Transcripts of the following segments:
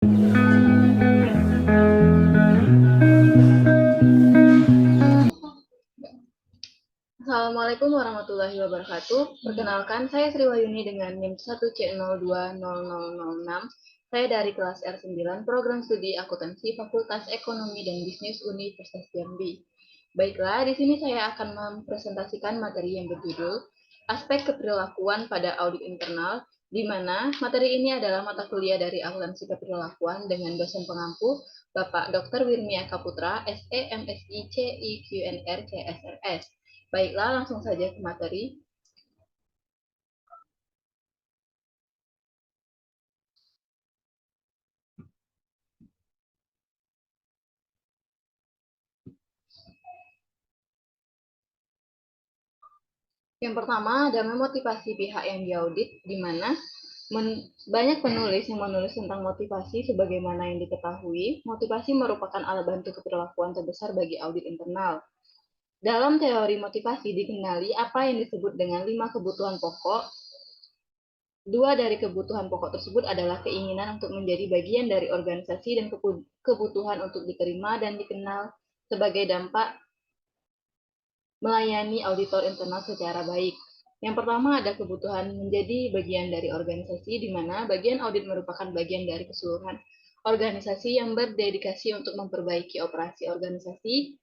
Assalamualaikum warahmatullahi wabarakatuh. Perkenalkan, saya Sri Wahyuni dengan NIM 1C020006. Saya dari kelas R9, Program Studi Akuntansi Fakultas Ekonomi dan Bisnis Universitas Jambi. Baiklah, di sini saya akan mempresentasikan materi yang berjudul Aspek Keperilakuan pada Audit Internal, di mana materi ini adalah mata kuliah dari Akuntansi Keperilakuan dengan dosen pengampu Bapak Dr. Wirmi Eka Putra, SE, MSI, CI, QNR, CSRS. Baiklah, langsung saja ke materi. Yang pertama ada memotivasi pihak yang diaudit, di mana banyak penulis yang menulis tentang motivasi sebagaimana yang diketahui. Motivasi merupakan alat bantu keperilakuan terbesar bagi audit internal. Dalam teori motivasi dikenali apa yang disebut dengan 5 kebutuhan pokok. Dua dari kebutuhan pokok tersebut adalah keinginan untuk menjadi bagian dari organisasi dan kebutuhan untuk diterima dan dikenal sebagai dampak melayani auditor internal secara baik. Yang pertama ada kebutuhan menjadi bagian dari organisasi, di mana bagian audit merupakan bagian dari keseluruhan organisasi yang berdedikasi untuk memperbaiki operasi organisasi.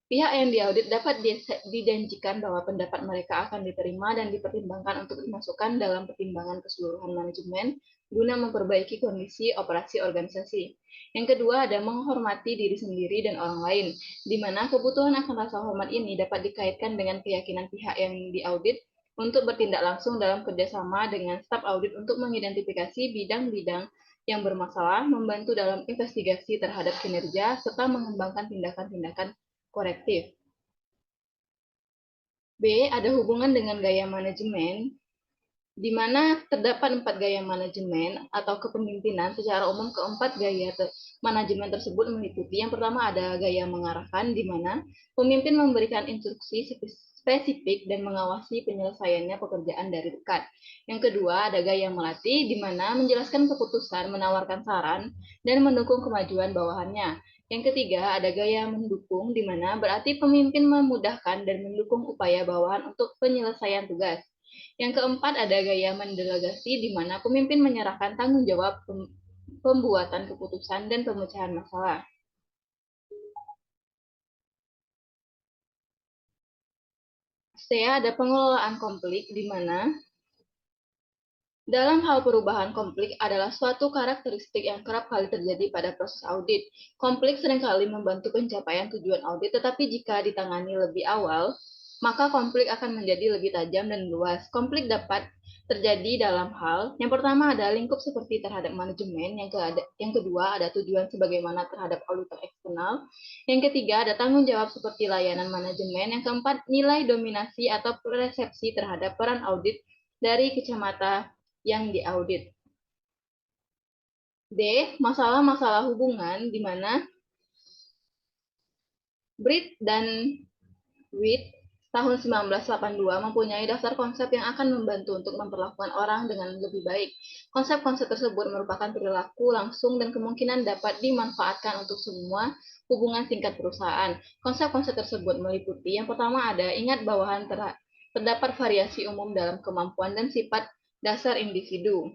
Pihak yang diaudit dapat dijanjikan bahwa pendapat mereka akan diterima dan dipertimbangkan untuk dimasukkan dalam pertimbangan keseluruhan manajemen guna memperbaiki kondisi operasi organisasi. Yang kedua ada menghormati diri sendiri dan orang lain, di mana kebutuhan akan rasa hormat ini dapat dikaitkan dengan keyakinan pihak yang diaudit untuk bertindak langsung dalam kerjasama dengan staf audit untuk mengidentifikasi bidang-bidang yang bermasalah, membantu dalam investigasi terhadap kinerja, serta mengembangkan tindakan-tindakan korektif. B. Ada hubungan dengan gaya manajemen, di mana terdapat 4 gaya manajemen atau kepemimpinan. Secara umum keempat gaya manajemen tersebut meliputi, yang pertama ada gaya mengarahkan, di mana pemimpin memberikan instruksi spesifik dan mengawasi penyelesaiannya pekerjaan dari dekat. Yang kedua ada gaya melatih, di mana menjelaskan keputusan, menawarkan saran, dan mendukung kemajuan bawahannya. Yang ketiga ada gaya mendukung, di mana berarti pemimpin memudahkan dan mendukung upaya bawahan untuk penyelesaian tugas. Yang keempat ada gaya mendelegasi, di mana pemimpin menyerahkan tanggung jawab pembuatan keputusan dan pemecahan masalah. C. Ada pengelolaan konflik, di mana dalam hal perubahan konflik adalah suatu karakteristik yang kerap kali terjadi pada proses audit. Konflik seringkali membantu pencapaian tujuan audit, tetapi jika ditangani lebih awal, maka konflik akan menjadi lebih tajam dan luas. Konflik dapat terjadi dalam hal, yang pertama ada lingkup seperti terhadap manajemen, yang kedua ada tujuan sebagaimana terhadap auditor eksternal, yang ketiga ada tanggung jawab seperti layanan manajemen, yang keempat nilai dominasi atau persepsi terhadap peran audit dari kacamata yang diaudit. D. Masalah-masalah hubungan, di mana Britt dan Witt tahun 1982 mempunyai daftar konsep yang akan membantu untuk memperlakukan orang dengan lebih baik. Konsep-konsep tersebut merupakan perilaku langsung dan kemungkinan dapat dimanfaatkan untuk semua hubungan singkat perusahaan. Konsep-konsep tersebut meliputi, yang pertama ada ingat bawahan terdapat variasi umum dalam kemampuan dan sifat dasar individu.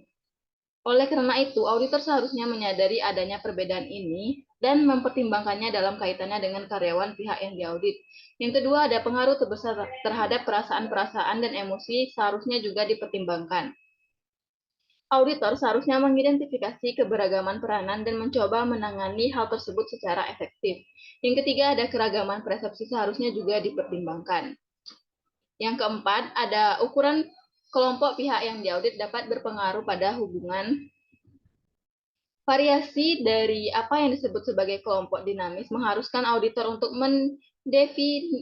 Oleh karena itu, auditor seharusnya menyadari adanya perbedaan ini dan mempertimbangkannya dalam kaitannya dengan karyawan pihak yang diaudit. Yang kedua, ada pengaruh terbesar terhadap perasaan-perasaan dan emosi seharusnya juga dipertimbangkan. Auditor seharusnya mengidentifikasi keberagaman peranan dan mencoba menangani hal tersebut secara efektif. Yang ketiga, ada keragaman persepsi seharusnya juga dipertimbangkan. Yang keempat, ada ukuran kelompok pihak yang diaudit dapat berpengaruh pada hubungan. Variasi dari apa yang disebut sebagai kelompok dinamis mengharuskan auditor untuk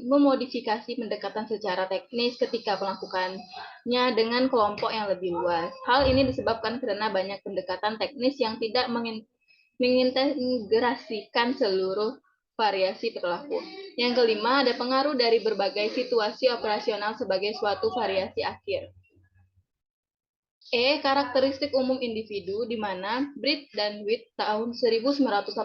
memodifikasi pendekatan secara teknis ketika melakukannya dengan kelompok yang lebih luas. Hal ini disebabkan karena banyak pendekatan teknis yang tidak mengintegrasikan seluruh variasi perilaku. Yang kelima, ada pengaruh dari berbagai situasi operasional sebagai suatu variasi akhir. Karakteristik umum individu, di mana Britt dan Witt tahun 1982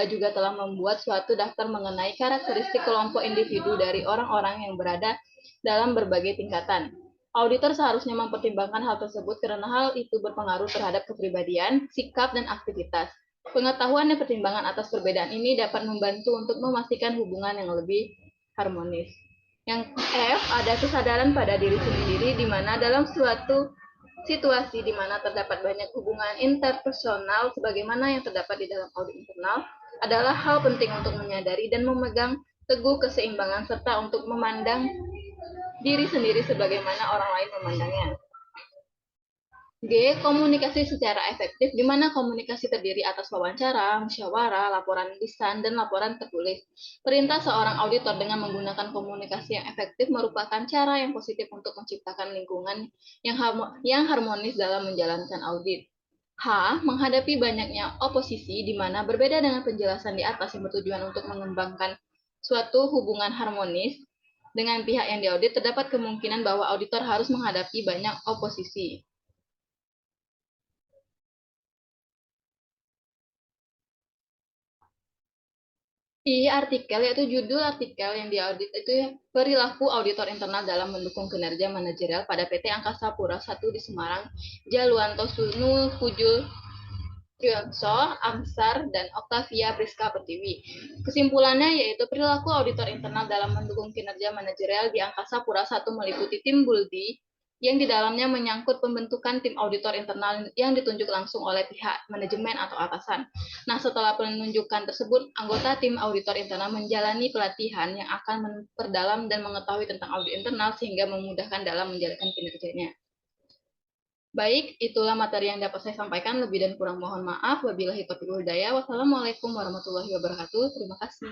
juga telah membuat suatu daftar mengenai karakteristik kelompok individu dari orang-orang yang berada dalam berbagai tingkatan. Auditor seharusnya mempertimbangkan hal tersebut karena hal itu berpengaruh terhadap kepribadian, sikap, dan aktivitas. Pengetahuan dan pertimbangan atas perbedaan ini dapat membantu untuk memastikan hubungan yang lebih harmonis. Yang F, ada kesadaran pada diri sendiri, di mana dalam suatu situasi di mana terdapat banyak hubungan interpersonal sebagaimana yang terdapat di dalam audit internal adalah hal penting untuk menyadari dan memegang teguh keseimbangan serta untuk memandang diri sendiri sebagaimana orang lain memandangnya. G. Komunikasi secara efektif, di mana komunikasi terdiri atas wawancara, musyawarah, laporan lisan, dan laporan tertulis. Perintah seorang auditor dengan menggunakan komunikasi yang efektif merupakan cara yang positif untuk menciptakan lingkungan yang harmonis dalam menjalankan audit. H. Menghadapi banyaknya oposisi, di mana berbeda dengan penjelasan di atas yang bertujuan untuk mengembangkan suatu hubungan harmonis dengan pihak yang diaudit, terdapat kemungkinan bahwa auditor harus menghadapi banyak oposisi. Artikel yaitu judul artikel yang diaudit itu perilaku auditor internal dalam mendukung kinerja manajerial pada PT Angkasa Pura I di Semarang, Jaluanto Sunu Pujul Trionso, Amsar, dan Octavia Priska Pertiwi. Kesimpulannya yaitu perilaku auditor internal dalam mendukung kinerja manajerial di Angkasa Pura I meliputi tim Buldi yang di dalamnya menyangkut pembentukan tim auditor internal yang ditunjuk langsung oleh pihak manajemen atau atasan. Nah, setelah penunjukan tersebut, anggota tim auditor internal menjalani pelatihan yang akan memperdalam dan mengetahui tentang audit internal sehingga memudahkan dalam menjalankan kinerjanya. Baik, itulah materi yang dapat saya sampaikan. Lebih dan kurang mohon maaf. Wabillahi taufiq wal hidayah. Wassalamualaikum warahmatullahi wabarakatuh. Terima kasih.